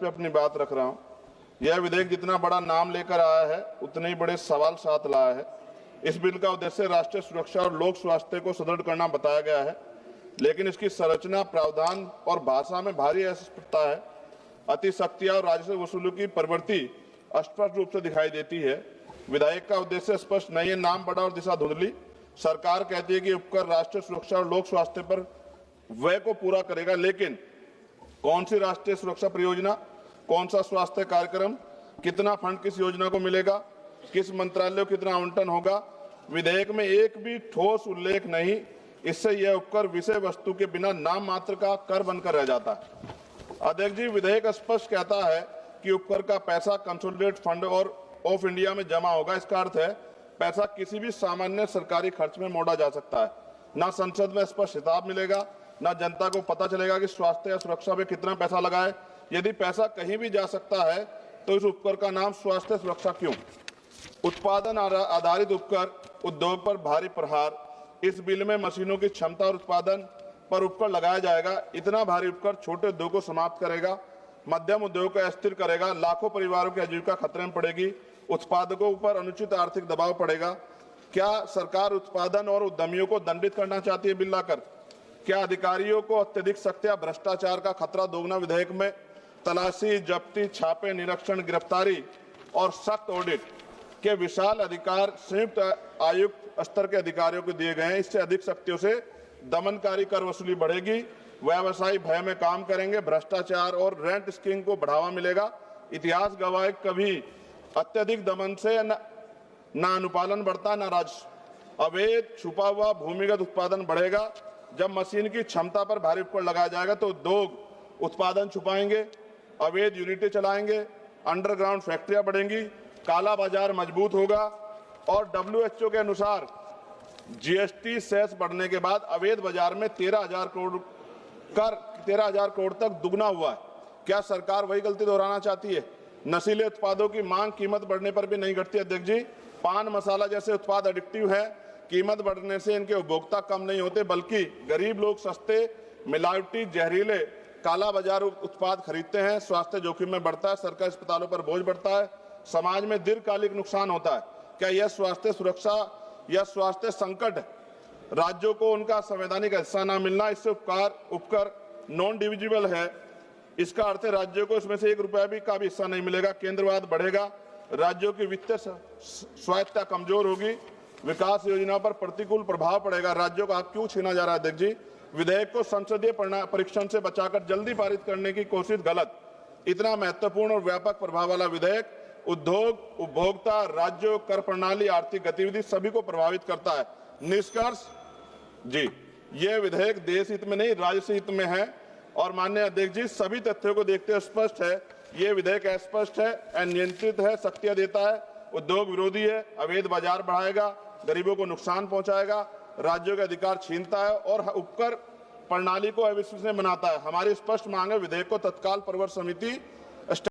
पे अपनी बात रख रहा हूं। यह विधेयक जितना बड़ा नाम लेकर आया है उतने ही बड़े सवाल साथ लाया है। इस बिल का उद्देश्य राष्ट्रीय सुरक्षा और लोक स्वास्थ्य को सुदृढ़ करना बताया गया है, लेकिन इसकी संरचना, प्रावधान और भाषा में भारी अस्पष्टता है। अतिशक्तियां और राजस्व वसूली की प्रवृत्ति स्पष्ट रूप से दिखाई देती है। विधेयक का उद्देश्य स्पष्ट नहीं है, नाम बड़ा और दिशा धुंधली। सरकार कहती है कि उपकर राष्ट्रीय सुरक्षा और लोक स्वास्थ्य पर व्यय को पूरा करेगा, लेकिन कौन सी राष्ट्रीय सुरक्षा परियोजना, कौन सा स्वास्थ्य कार्यक्रम, कितना फंड किस योजना को मिलेगा, किस मंत्रालय को कितना आवंटन होगा, विधेयक में एक भी ठोस उल्लेख नहीं। इससे यह उपकर विषय वस्तु के बिना नाम मात्र का कर बनकर रह जाता है। अध्यक्ष जी, विधेयक स्पष्ट कहता है कि उपकर का पैसा कंसोलिडेटेड फंड और ऑफ इंडिया में जमा होगा। इसका अर्थ है पैसा किसी भी सामान्य सरकारी खर्च में मोड़ा जा सकता है। ना संसद में स्पष्ट हिसाब मिलेगा, ना जनता को पता चलेगा कि स्वास्थ्य या सुरक्षा में कितना पैसा लगा है। यदि पैसा कहीं भी जा सकता है तो इस उपकर का नाम स्वास्थ्य सुरक्षा क्यों? उत्पादन आधारित उपकर, उद्योग पर भारी प्रहार। इस बिल में मशीनों की क्षमता और उत्पादन पर उपकर लगाया जाएगा। इतना भारी उपकर छोटे उद्योग को समाप्त करेगा, मध्यम उद्योग को अस्थिर करेगा, लाखों परिवारों की आजीविका खतरे में पड़ेगी, उत्पादकों पर अनुचित आर्थिक दबाव पड़ेगा। क्या सरकार उत्पादन और उद्यमियों को दंडित करना चाहती है बिल लाकर? क्या अधिकारियों को अत्यधिक सख्त या भ्रष्टाचार का खतरा दोगुना? विधेयक में तलाशी, जब्ती, छापे, निरीक्षण, गिरफ्तारी और सख्त ऑडिट के विशाल अधिकार संयुक्त आयुक्त स्तर के अधिकारियों को दिए गए हैं। इससे अधिक शक्तियों से दमनकारी कर वसूली बढ़ेगी, व्यवसायी भय में काम करेंगे, भ्रष्टाचार और रेंट स्कीम को बढ़ावा मिलेगा। इतिहास गवाह है, कभी अत्यधिक दमन से न अनुपालन बढ़ता, न राजस्व। अवैध छुपा हुआ भूमिगत उत्पादन बढ़ेगा। जब मशीन की क्षमता पर भारी उपकर लगाया जाएगा तो उद्योग उत्पादन छुपाएंगे, अवैध यूनिटें चलाएंगे, अंडरग्राउंड फैक्ट्रियां बढ़ेंगी, काला बाजार मजबूत होगा। और WHO के अनुसार GST सेस बढ़ने के बाद अवैध बाजार में 13,000 करोड़ तक दुगना हुआ है। क्या सरकार वही गलती दोहराना चाहती है? नशीले उत्पादों की मांग कीमत बढ़ने पर भी नहीं घटती। अध्यक्ष जी, पान मसाला जैसे उत्पाद एडिक्टिव है। कीमत बढ़ने से इनके उपभोक्ता कम नहीं होते, बल्कि गरीब लोग सस्ते, मिलावटी, जहरीले, काला बाजार उत्पाद खरीदते हैं। स्वास्थ्य जोखिम में बढ़ता है, सरकारी अस्पतालों पर बोझ बढ़ता है, समाज में दीर्घकालिक नुकसान होता है। क्या यह स्वास्थ्य सुरक्षा या स्वास्थ्य संकट है? राज्यों को उनका संवैधानिक हिस्सा न मिलना, इससे उपकर नॉन डिविजिबल है। इसका अर्थ है राज्यों को इसमें से 1 रुपया भी का भी हिस्सा नहीं मिलेगा। केंद्रवाद बढ़ेगा, राज्यों की वित्तीय स्वायत्तता कमजोर होगी, विकास योजनाओं पर प्रतिकूल प्रभाव पड़ेगा। राज्यों का हक क्यों छीना जा रहा है? अध्यक्ष जी, विधेयक को संसदीय परीक्षण से बचाकर जल्दी पारित करने की कोशिश गलत। इतना महत्वपूर्ण और व्यापक प्रभाव वाला विधेयक उद्योग, उपभोक्ता, राज्यों, कर प्रणाली, आर्थिक गतिविधि सभी को प्रभावित करता है। निष्कर्ष जी, यह विधेयक देश हित में नहीं, राज्य हित में है। और माननीय अध्यक्ष जी, सभी तथ्यों को देखते हुए स्पष्ट है, यह विधेयक अस्पष्ट है, अनियंत्रित है, शक्तियां देता है, उद्योग विरोधी है, अवैध बाजार बढ़ाएगा, गरीबों को नुकसान पहुंचाएगा, राज्यों के अधिकार छीनता है और उपकर प्रणाली को अविश्वसनीय बनाता है। हमारी स्पष्ट मांग है, विधेयक को तत्काल प्रवर समिति